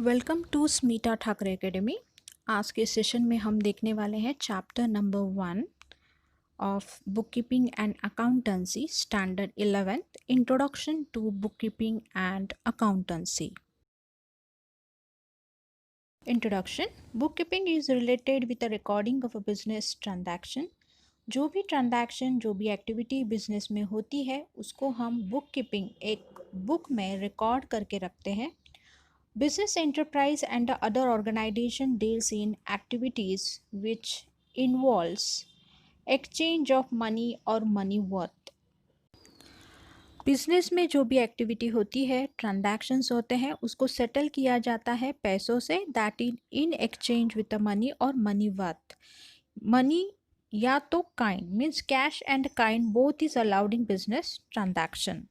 Welcome to Smita Thackeray academy. आज के session में हम देखने वाले हैं chapter number 1 of book keeping and accountancy standard 11th introduction to bookkeeping and accountancy. Introduction. Bookkeeping is related with the recording of a business transaction. जो भी transaction, जो भी एक्टिविटी बिजनेस में होती है उसको हम बुक कीपिंग, एक बुक में रिकॉर्ड करके रखते हैं। Business enterprise and the other organization deals in activities which involves exchange of money or money worth। Business में जो भी एक्टिविटी होती है, ट्रांजैक्शंस होते हैं, उसको सेटल किया जाता है पैसों से, that in exchange with the money और मनी वर्थ। मनी या तो kind means cash and kind both is allowed in business transaction.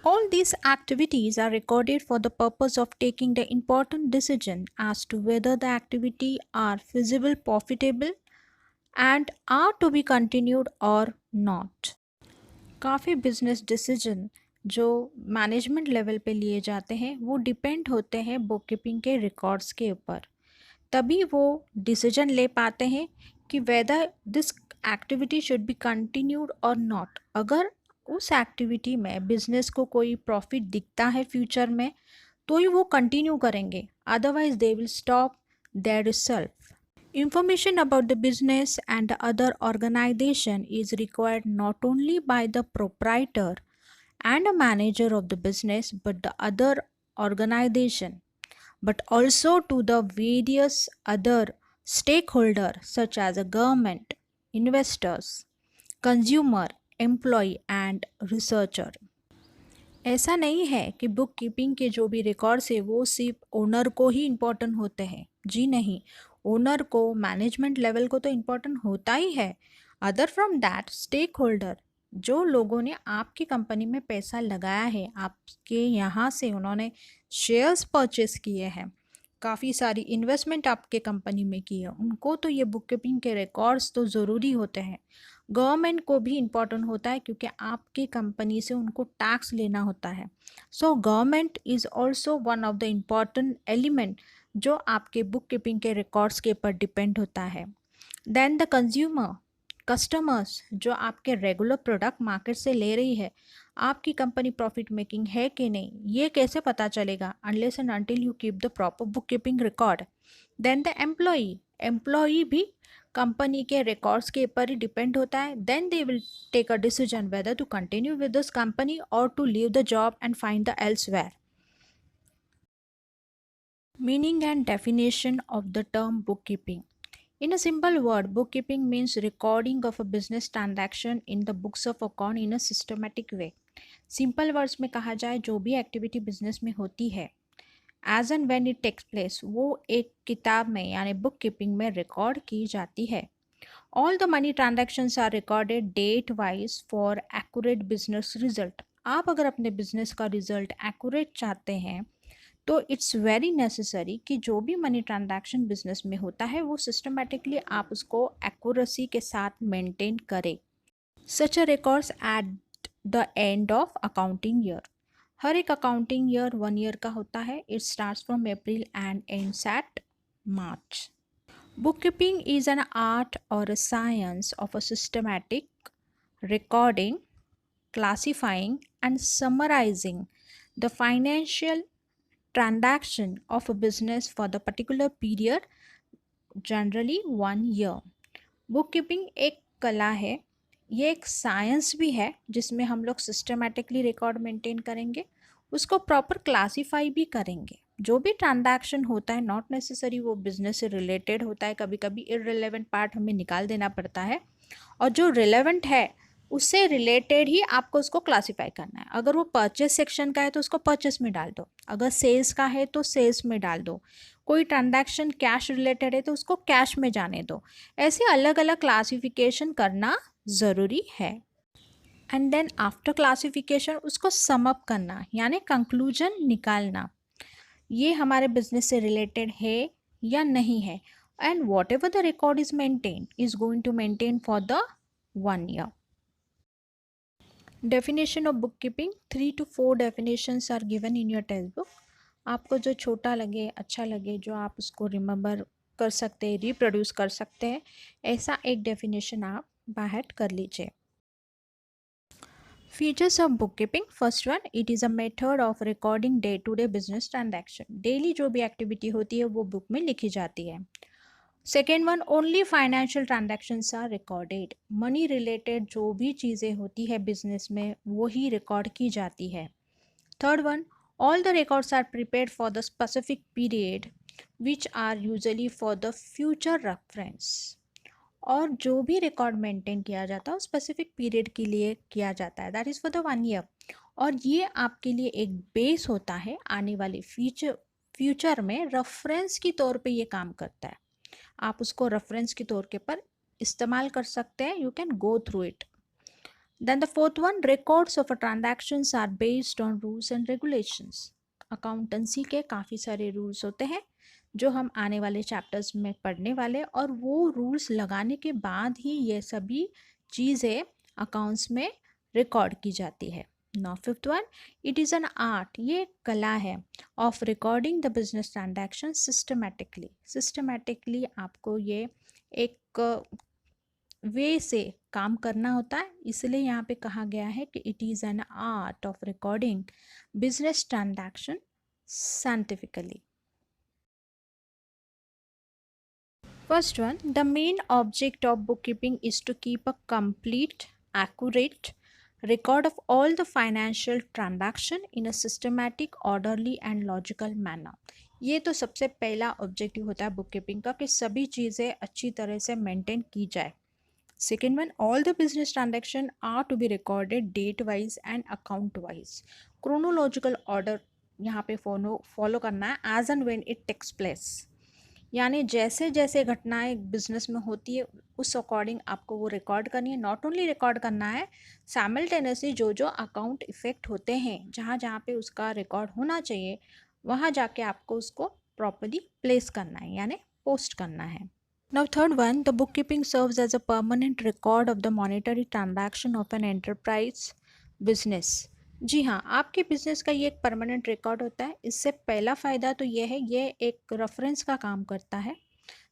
All these activities are recorded for the purpose of taking the important decision as to whether the activity are feasible, profitable and are to be continued or not। काफ़ी business decision जो management level पे लिए जाते हैं वो depend होते हैं book keeping के रिकॉर्ड्स के ऊपर। तभी वो डिसीजन ले पाते हैं कि whether this activity should be continued और नॉट। अगर उस एक्टिविटी में बिजनेस को कोई प्रॉफिट दिखता है फ्यूचर में तो ही वो कंटिन्यू करेंगे, otherwise they will stop their self. Information about the business and the other organization is required not only by the proprietor and a manager of the business but the other organization, but also to the various other stakeholders such as a government, investors, consumer, employee and researcher। ऐसा नहीं है कि book keeping के जो भी records है वो सिर्फ ओनर को ही इम्पोर्टेंट होते हैं। जी नहीं, ओनर को, मैनेजमेंट लेवल को तो इम्पोर्टेंट होता ही है। Other from that stakeholder, जो लोगों ने आपकी कंपनी में पैसा लगाया है, आपके यहाँ से उन्होंने शेयर्स परचेस किए हैं, काफ़ी सारी इन्वेस्टमेंट आपके कंपनी में की है, उनको तो ये बुक कीपिंग के रिकॉर्ड्स तो ज़रूरी होते हैं। गवर्नमेंट को भी इम्पॉर्टेंट होता है क्योंकि आपकी कंपनी से उनको टैक्स लेना होता है। So government is also one of the important element जो आपके बुक कीपिंग के रिकॉर्ड्स के ऊपर डिपेंड होता है। देन द कंज्यूमर, कस्टमर्स जो आपके रेगुलर प्रोडक्ट मार्केट से ले रही है, आपकी कंपनी प्रॉफिट मेकिंग है कि नहीं, ये कैसे पता चलेगा unless and until you keep the proper book keeping record. Then the employee भी कंपनी के रिकॉर्ड्स के ऊपर ही डिपेंड होता है। Then they will take a decision whether to continue with this company और to leave the job and find the elsewhere. Meaning and definition of the term bookkeeping. In a simple word, bookkeeping means recording of a business transaction in the books of account in a systematic way। Simple words में कहा जाए, जो भी activity business में होती है as and when it takes place, वो एक किताब में यानी बुक कीपिंग में रिकॉर्ड की जाती है। All the money transactions are recorded date wise for accurate business result. आप अगर अपने बिजनेस का रिजल्ट एक्यूरेट चाहते हैं तो इट्स वेरी नेसेसरी कि जो भी मनी ट्रांजैक्शन बिजनेस में होता है वो सिस्टमेटिकली आप उसको एक्यूरेसी के साथ मेंटेन करें। Such a records at the end of accounting year. हर एक अकाउंटिंग ईयर 1 ईयर का होता है। It starts from April and ends at March. Bookkeeping is an art or a science of a systematic recording, classifying, and summarizing the financial transaction of a business for the particular period, generally 1 year। Book keeping एक कला है, ये एक science भी है जिसमें हम लोग सिस्टमेटिकली रिकॉर्ड मेंटेन करेंगे, उसको प्रॉपर क्लासीफाई भी करेंगे। जो भी ट्रांजैक्शन होता है, नॉट नेसेसरी वो बिजनेस से रिलेटेड होता है, कभी कभी इररिलेवेंट पार्ट हमें निकाल देना पड़ता है, और जो रिलेवेंट है उससे रिलेटेड ही आपको उसको क्लासीफाई करना है। अगर वो परचेस सेक्शन का है तो उसको परचेस में डाल दो, अगर सेल्स का है तो सेल्स में डाल दो, कोई ट्रांजैक्शन कैश रिलेटेड है तो उसको कैश में जाने दो। ऐसे अलग अलग क्लासिफिकेशन करना ज़रूरी है। एंड देन आफ्टर क्लासिफिकेशन उसको सम अप करना यानी कंक्लूजन निकालना, ये हमारे बिजनेस से रिलेटेड है या नहीं है। And whatever the record is maintain is going to maintain for the 1 year. Definition of bookkeeping: 3 to 4 definitions are given in your textbook. आपको जो छोटा लगे, अच्छा लगे, जो आप उसको रिमेंबर कर सकते हैं, रिप्रोड्यूस कर सकते हैं, ऐसा एक डेफिनेशन आप बाहर कर लीजिए। Features of book keeping. First one, it is a method of recording day to day business transaction. Daily जो भी एक्टिविटी होती है वो बुक में लिखी जाती है। Second one, only financial transactions are recorded. Money related जो भी चीज़ें होती है बिजनेस में वो ही रिकॉर्ड की जाती है। Third one, all the records are prepared for the specific period which are usually for the future reference। और जो भी रिकॉर्ड मेंटेन किया जाता है वो स्पेसिफिक पीरियड के लिए किया जाता है, that is for the 1 year. और ये आपके लिए एक बेस होता है आने वाले फ्यूचर में रेफरेंस की तौर पे ये काम करता है। आप उसको रेफरेंस के तौर के पर इस्तेमाल कर सकते हैं, you can go through it. Then the fourth one, records of a transactions are based on rules and regulations। Accountancy के काफ़ी सारे रूल्स होते हैं जो हम आने वाले चैप्टर्स में पढ़ने वाले, और वो रूल्स लगाने के बाद ही ये सभी चीज़ें अकाउंट्स में रिकॉर्ड की जाती है। Now fifth one, it is an art, ये कला है, of recording the business transaction systematically. Systematically आपको ये एक वे से काम करना होता है, इसलिए यहाँ पे कहा गया है कि it is an art of recording business transaction scientifically. First one, the main object of book keeping is to keep a complete, accurate record of all the financial transaction in a systematic, orderly and logical manner। ये तो सबसे पहला objective होता है book keeping का कि सभी चीज़ें अच्छी तरह से मेंटेन की जाए। Second one, all the business transactions are to be recorded date wise and account wise। Chronological order यहाँ पे फॉलो करना है, as and when it takes place, यानी जैसे जैसे घटनाएं बिजनेस में होती है उस अकॉर्डिंग आपको वो रिकॉर्ड करनी है। नॉट ओनली रिकॉर्ड करना है, साइमल्टेनियसली जो जो अकाउंट इफेक्ट होते हैं, जहाँ जहाँ पे उसका रिकॉर्ड होना चाहिए वहाँ जाके आपको उसको प्रॉपरली प्लेस करना है, यानी पोस्ट करना है। Now third one, the bookkeeping serves as a permanent record of the monetary transaction of an enterprise business। जी हाँ, आपके बिजनेस का ये एक परमानेंट रिकॉर्ड होता है। इससे पहला फ़ायदा तो ये है, ये एक रेफरेंस का काम करता है।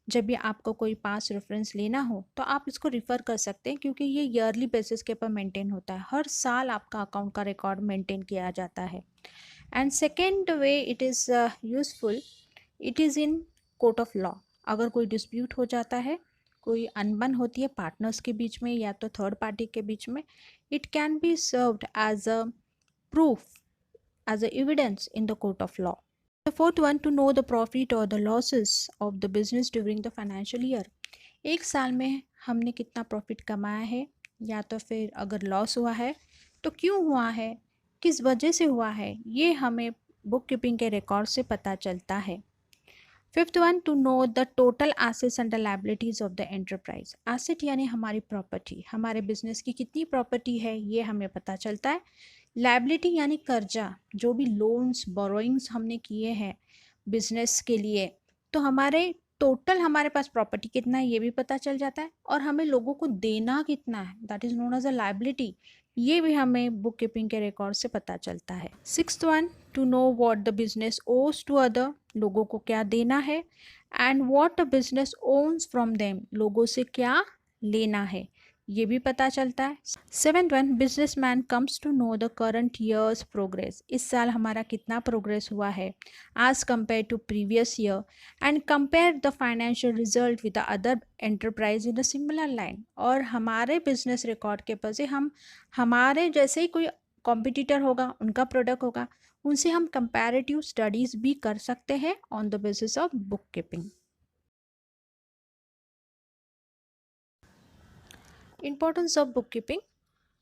जब भी आपको कोई पास रेफरेंस लेना हो तो आप इसको रिफ़र कर सकते हैं, क्योंकि ये ईयरली बेसिस के ऊपर मेंटेन होता है। हर साल आपका अकाउंट का रिकॉर्ड मेंटेन किया जाता है। And second way it is useful, it is in court of law. अगर कोई डिस्प्यूट हो जाता है, कोई अनबन होती है पार्टनर्स के बीच में या तो थर्ड पार्टी के बीच में, it can be served as a proof, as a evidence in the court of law. The fourth one, to know the profit और the losses of the business during the financial year. एक साल में हमने कितना profit कमाया है, या तो फिर अगर लॉस हुआ है तो क्यों हुआ है, किस वजह से हुआ है, ये हमें बुक कीपिंग के रिकॉर्ड से पता चलता है। Fifth one, to know the total assets and the liabilities of the enterprise. Asset यानी हमारी प्रॉपर्टी, हमारे बिजनेस की कितनी प्रॉपर्टी है ये हमें पता चलता है। लायबिलिटी यानी कर्जा, जो भी लोन्स बोरोइंग्स हमने किए हैं बिजनेस के लिए, तो हमारे टोटल हमारे पास प्रॉपर्टी कितना है ये भी पता चल जाता है, और हमें लोगों को देना कितना है, that is known as a liability, ये भी हमें बुक कीपिंग के रिकॉर्ड से पता चलता है। Sixth one, to know what the business owes to other, लोगों को क्या देना है, and what the business owns from them, लोगों से क्या लेना है, ये भी पता चलता है। Seventh one, businessman comes to know the current year's progress. इस साल हमारा कितना प्रोग्रेस हुआ है as compare to previous year, and compare the financial result with the other enterprise in a similar line. और हमारे बिजनेस रिकॉर्ड के पर से हम हमारे जैसे ही कोई कॉम्पिटिटर होगा, उनका प्रोडक्ट होगा, उनसे हम कंपैरेटिव स्टडीज़ भी कर सकते हैं on the basis of book keeping. Importance of bookkeeping.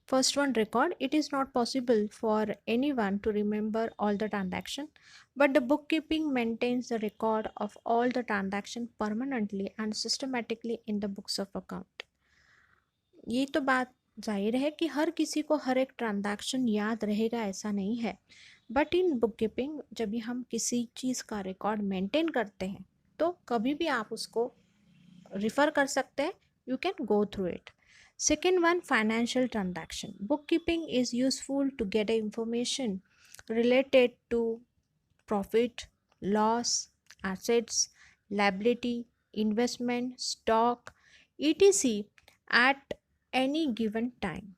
First one, record. It is not possible for anyone to remember all the transaction, but the bookkeeping maintains the record of all the transaction permanently and systematically in the books of account। ये तो बात जाहिर है कि हर किसी को हर एक transaction याद रहेगा ऐसा नहीं है, बट इन बुक कीपिंग जब भी हम किसी चीज़ का रिकॉर्ड मेंटेन करते हैं तो कभी भी आप उसको रिफ़र कर सकते हैं, you can go through it. Second one, financial transaction. Bookkeeping is useful to get information related to profit, loss, assets, liability, investment, stock, etc. at any given time.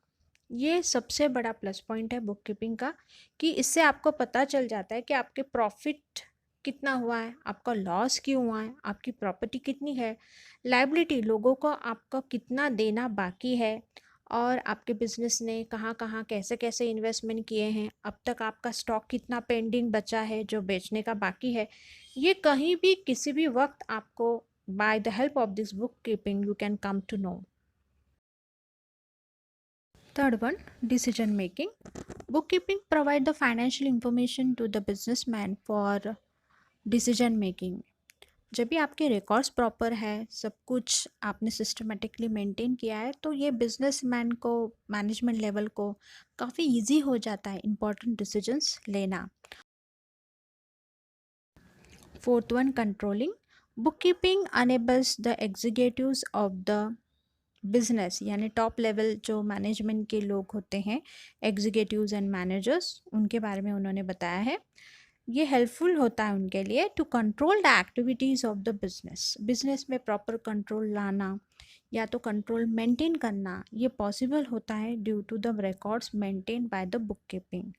ये सबसे बड़ा प्लस पॉइंट है book keeping का कि इससे आपको पता चल जाता है कि आपके प्रॉफिट कितना हुआ है, आपका लॉस क्यों हुआ है, आपकी प्रॉपर्टी कितनी है, लायबिलिटी लोगों को आपका कितना देना बाकी है, और आपके बिजनेस ने कहाँ कहाँ कैसे कैसे इन्वेस्टमेंट किए हैं, अब तक आपका स्टॉक कितना पेंडिंग बचा है जो बेचने का बाकी है। ये कहीं भी किसी भी वक्त आपको by the help of this book keeping you can come to know. Third one, decision making. Bookkeeping provide the financial information to the businessman for decision making. जब भी आपके रिकॉर्ड्स प्रॉपर है, सब कुछ आपने सिस्टमेटिकली मेंटेन किया है, तो ये बिजनेसमैन को, मैनेजमेंट लेवल को काफ़ी इजी हो जाता है इम्पॉर्टेंट डिसीजंस लेना। Fourth one, controlling. Bookkeeping enables the executives of the business, यानी टॉप लेवल जो मैनेजमेंट के लोग होते हैं, एग्जीक्यूटिव्स एंड मैनेजर्स, उनके बारे में उन्होंने बताया है। ये हेल्पफुल होता है उनके लिए to control the activities of the business. Business में प्रॉपर कंट्रोल लाना या तो कंट्रोल मेंटेन करना, ये पॉसिबल होता है due to the records maintain by the book keeping.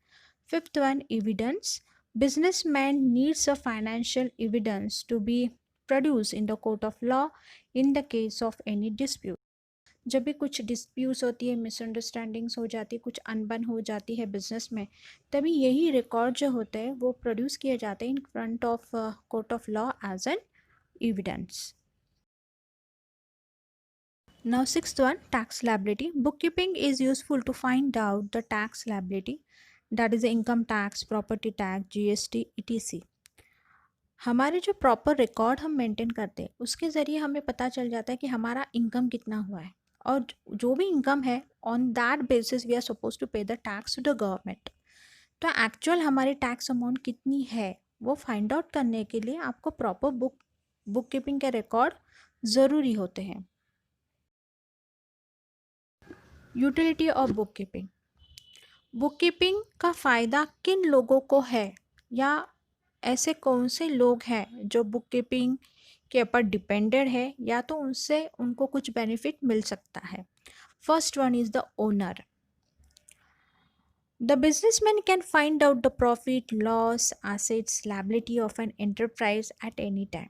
Fifth one, evidence. Businessman needs a financial evidence to be produce in the court of law in the case of any dispute. जब भी कुछ disputes होती है, misunderstandings हो जाती है, कुछ अनबन हो जाती है बिजनेस में, तभी यही रिकॉर्ड जो होते हैं वो प्रोड्यूस किए जाते हैं in front of court of law as an evidence. Now sixth one, tax liability. Bookkeeping is useful to find out the tax liability, that is the income tax, property tax, GST, etc. हमारे जो proper record हम maintain करते हैं उसके ज़रिए हमें पता चल जाता है कि हमारा इनकम कितना हुआ है, और जो भी इनकम है on that basis we are suppose to pay the tax to the government. तो एक्चुअल हमारी टैक्स अमाउंट कितनी है वो फाइंड आउट करने के लिए आपको प्रॉपर बुक कीपिंग के रिकॉर्ड ज़रूरी होते हैं। Utility of book keeping. Book keeping का फ़ायदा किन लोगों को है, या ऐसे कौन से लोग हैं जो बुक कीपिंग के ऊपर डिपेंडेड है या तो उनसे उनको कुछ बेनिफिट मिल सकता है। First one is the owner. The businessman can find out the profit, loss, assets, liability of an enterprise at any time.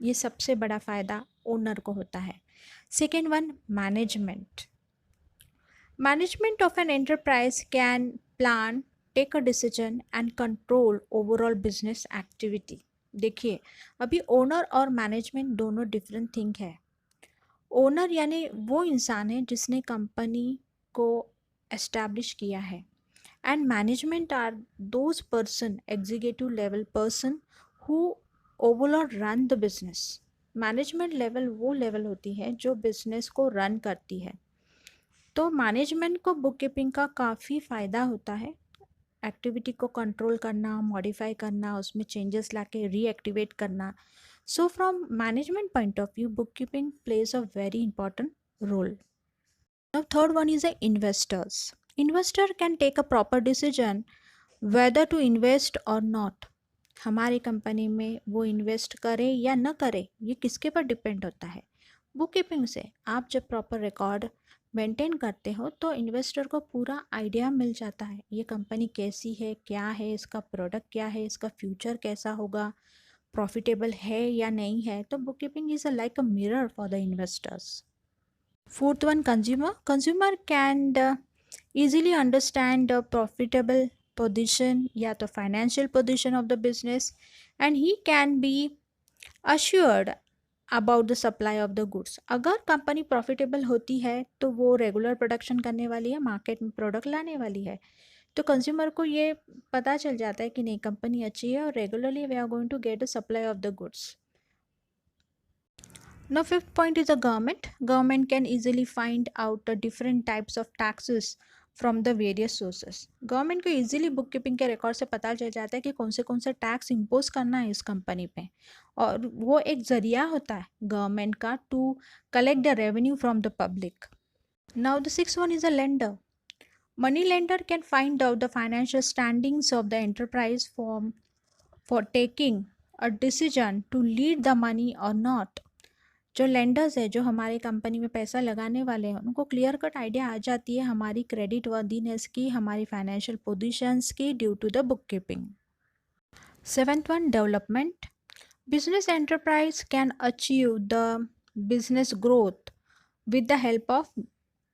ये सबसे बड़ा फ़ायदा ओनर को होता है। Second one, management. Management of an enterprise can plan, take a decision and control overall business activity. देखिए, अभी owner और मैनेजमेंट दोनों डिफरेंट थिंग है। ओनर यानी वो इंसान है जिसने कंपनी को एस्टैब्लिश किया है, and management are those person, executive level person who overall run the business. Management level वो लेवल होती है जो बिजनेस को रन करती है। तो मैनेजमेंट को बुक कीपिंग का काफ़ी फ़ायदा होता है, एक्टिविटी को कंट्रोल करना, मॉडिफाई करना, उसमें चेंजेस लाके रीएक्टिवेट करना. So from management point of view book keeping plays a very important role. Now third one is a investors. Investor can take a proper decision whether to invest or not. हमारी company में वो invest करे या न करे ये किसके पर डिपेंड होता है, बुक कीपिंग से. आप जब प्रॉपर रिकॉर्ड मेंटेन करते हो तो इन्वेस्टर को पूरा आइडिया मिल जाता है ये कंपनी कैसी है, क्या है, इसका प्रोडक्ट क्या है, इसका फ्यूचर कैसा होगा, प्रॉफिटेबल है या नहीं है. तो book keeping is like a mirror for the investors. Fourth one, consumer. Consumer can easily understand the profitable position या तो financial position of the business, and he can be assured about the supply of the goods. अगर company profitable होती है तो वो regular production करने वाली है, मार्केट में प्रोडक्ट लाने वाली है. तो कंज्यूमर को ये पता चल जाता है कि नहीं कंपनी अच्छी है और regularly we are going to get the supply of the goods. Now fifth point is the government. Government can easily find out the different types of taxes from the various sources. Government को easily book keeping के record से पता चल जाता है कि कौन से टैक्स इम्पोज करना है इस कंपनी पे, और वो एक जरिया होता है गवर्नमेंट का to collect the revenue from the public. Now the six one is a lender. Money lender can find out the financial standings of the enterprise for taking a decision to lead the money or not. जो lenders है, जो हमारे company में पैसा लगाने वाले हैं, उनको क्लियर कट आइडिया आ जाती है हमारी क्रेडिट वर्दीनेस की, हमारी फाइनेंशियल पोजीशंस की, due to the book keeping. Seventh one, development. Business enterprise can achieve the business growth with the help of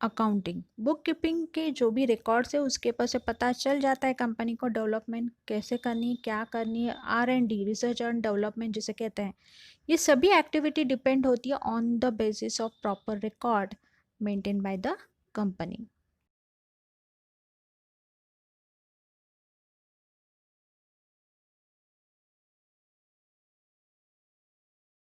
accounting. Book keeping के जो भी रिकॉर्ड्स है उसके ऊपर से पता चल जाता है कंपनी को डेवलपमेंट कैसे करनी है, क्या करनी है। R&D, रिसर्च एंड डेवलपमेंट जिसे कहते हैं, ये सभी एक्टिविटी डिपेंड होती है on the basis of proper record maintain by the company.